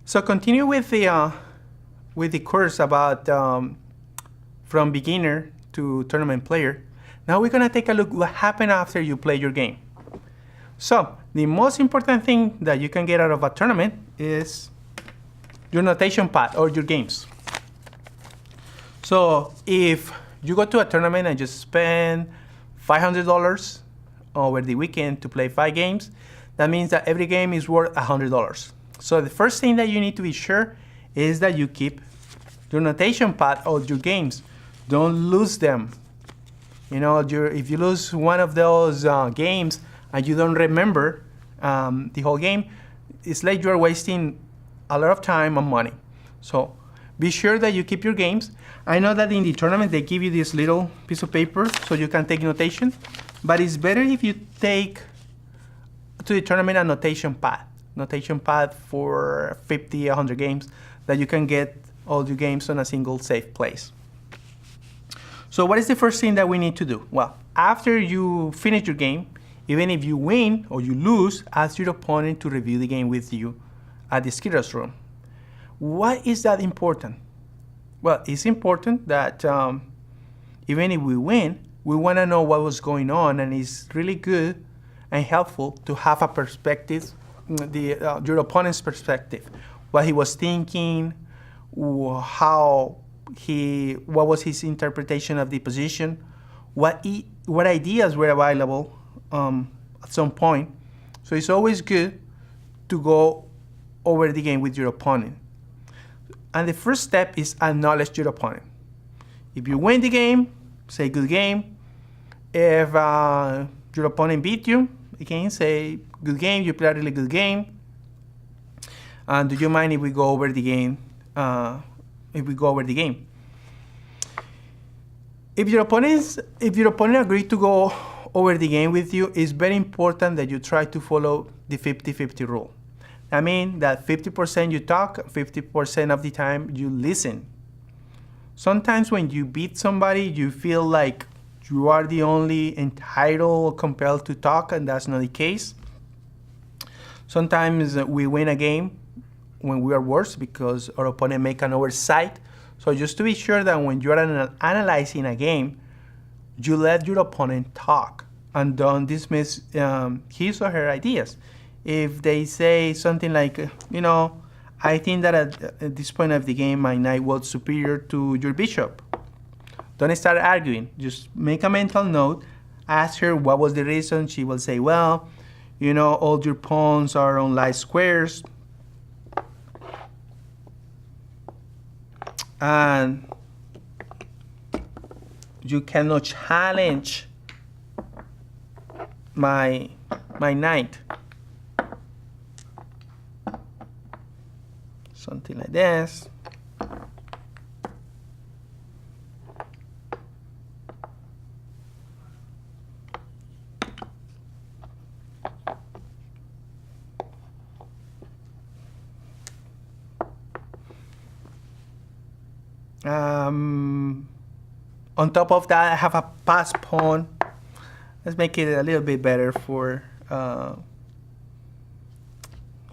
So continue with the course about from beginner to tournament player. Now we're gonna take a look what happened after you play your game. So the most important thing that you can get out of a tournament is your notation pad or your games. So if you go to a tournament and just spend $500 over the weekend to play 5 games, that means that every game is worth $100. So the first thing that you need to be sure is that you keep your notation pad of your games. Don't lose them. You know, if you lose one of those games and you don't remember the whole game, it's like you're wasting a lot of time and money. So be sure that you keep your games. I know that in the tournament they give you this little piece of paper so you can take notation, but it's better if you take to the tournament a notation pad for 50, 100 games, that you can get all your games on a single safe place. So what is the first thing that we need to do? Well, after you finish your game, even if you win or you lose, ask your opponent to review the game with you at the Skittles room. Why is that important? Well, it's important that even if we win, we want to know what was going on, and it's really good and helpful to have a perspective, your opponent's perspective, what he was thinking, what was his interpretation of the position, what ideas were available at some point. So it's always good to go over the game with your opponent. And the first step is acknowledge your opponent. If you win the game, say good game. If your opponent beat you, again, say good game, you played a really good game. And do you mind if we go over the game? If your opponent agreed to go over the game with you, it's very important that you try to follow the 50-50 rule. I mean that 50% you talk, 50% of the time you listen. Sometimes when you beat somebody, you feel like you are the only entitled or compelled to talk, and that's not the case. Sometimes we win a game when we are worse because our opponent make an oversight. So just to be sure that when you are analyzing a game, you let your opponent talk and don't dismiss his or her ideas. If they say something like, I think that at this point of the game, my knight was superior to your bishop. Don't start arguing. Just make a mental note. Ask her what was the reason. She will say, well, all your pawns are on light squares. And you cannot challenge my knight. Something like this. On top of that, I have a pass pawn. Let's make it a little bit better for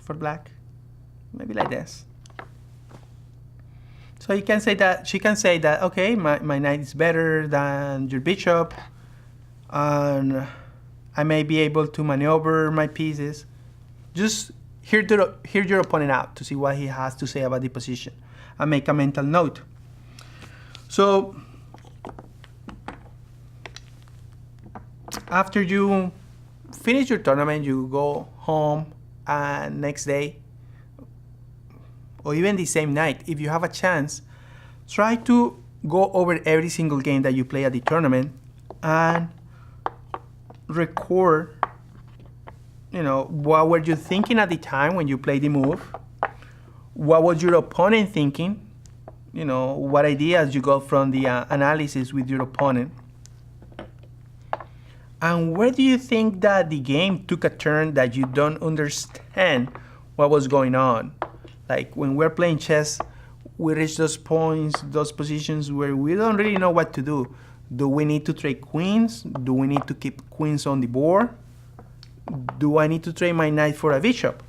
black. Maybe like this. So she can say that, okay, my knight is better than your bishop, and I may be able to maneuver my pieces. Just hear your opponent out to see what he has to say about the position, and make a mental note. So after you finish your tournament, you go home, and next day, or even the same night, if you have a chance, try to go over every single game that you play at the tournament and record, what were you thinking at the time when you played the move? What was your opponent thinking? What ideas you got from the analysis with your opponent? And where do you think that the game took a turn that you don't understand what was going on? Like when we're playing chess, we reach those points, those positions where we don't really know what to do. Do we need to trade queens? Do we need to keep queens on the board? Do I need to trade my knight for a bishop?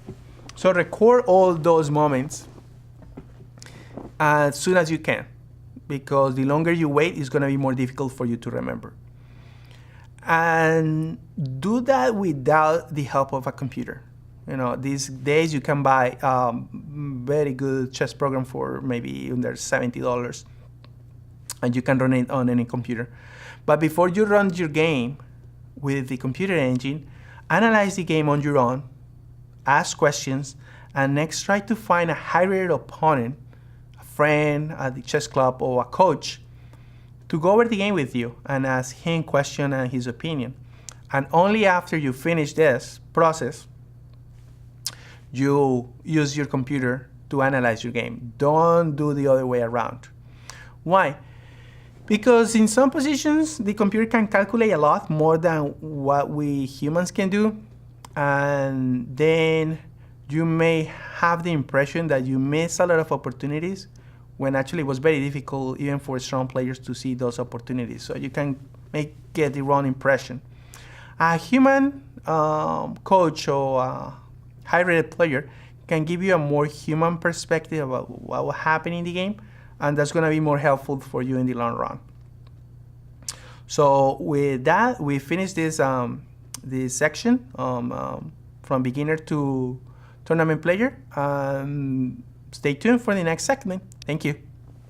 So record all those moments as soon as you can, because the longer you wait, it's going to be more difficult for you to remember. And do that without the help of a computer. These days you can buy very good chess program for maybe under $70, and you can run it on any computer. But before you run your game with the computer engine, analyze the game on your own, ask questions, and next try to find a high-rated opponent, a friend at the chess club, or a coach, to go over the game with you and ask him questions and his opinion. And only after you finish this process, you use your computer to analyze your game. Don't do the other way around. Why? Because in some positions, the computer can calculate a lot more than what we humans can do. And then you may have the impression that you miss a lot of opportunities, when actually it was very difficult even for strong players to see those opportunities. So you can get the wrong impression. A human coach or a high-rated player can give you a more human perspective about what will happen in the game, and that's going to be more helpful for you in the long run. So with that, we finished this section from beginner to tournament player. Stay tuned for the next segment. Thank you.